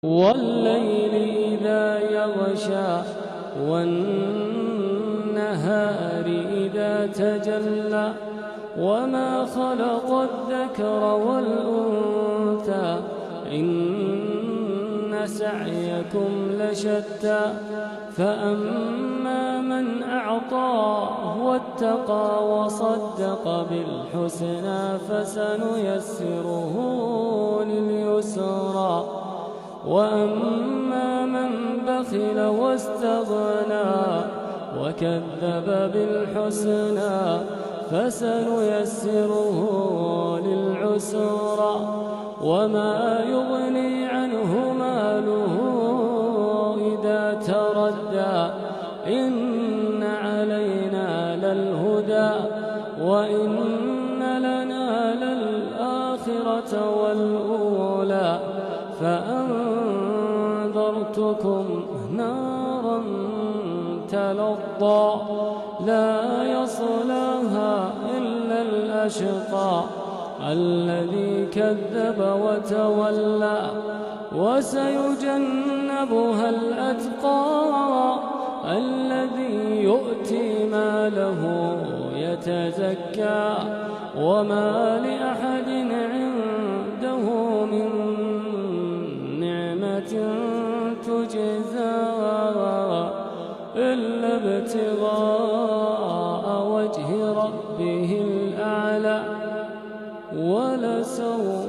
والليل إذا يغشى والنهار إذا تجلى وما خلق الذكر والأنثى إن سعيكم لشتى فأما من أعطى واتقى وصدق بالحسنى فسنيسره لليسرى وأما من بخل واستغنى وكذب بالحسنى فسنيسره للعسرى وما يغني عنه ماله إذا تردى إن علينا للهدى وإن لنا للآخرة والأولى فأنذرتكم نارا تلظى لا يصلاها إلا الأشقى الذي كذب وتولى وسيجنبها الأتقى الذي يؤتي ماله يتزكى وما لأحد عنده من نعمة تجزى إلا ابتغاء وجه ربه الأعلى ولسوف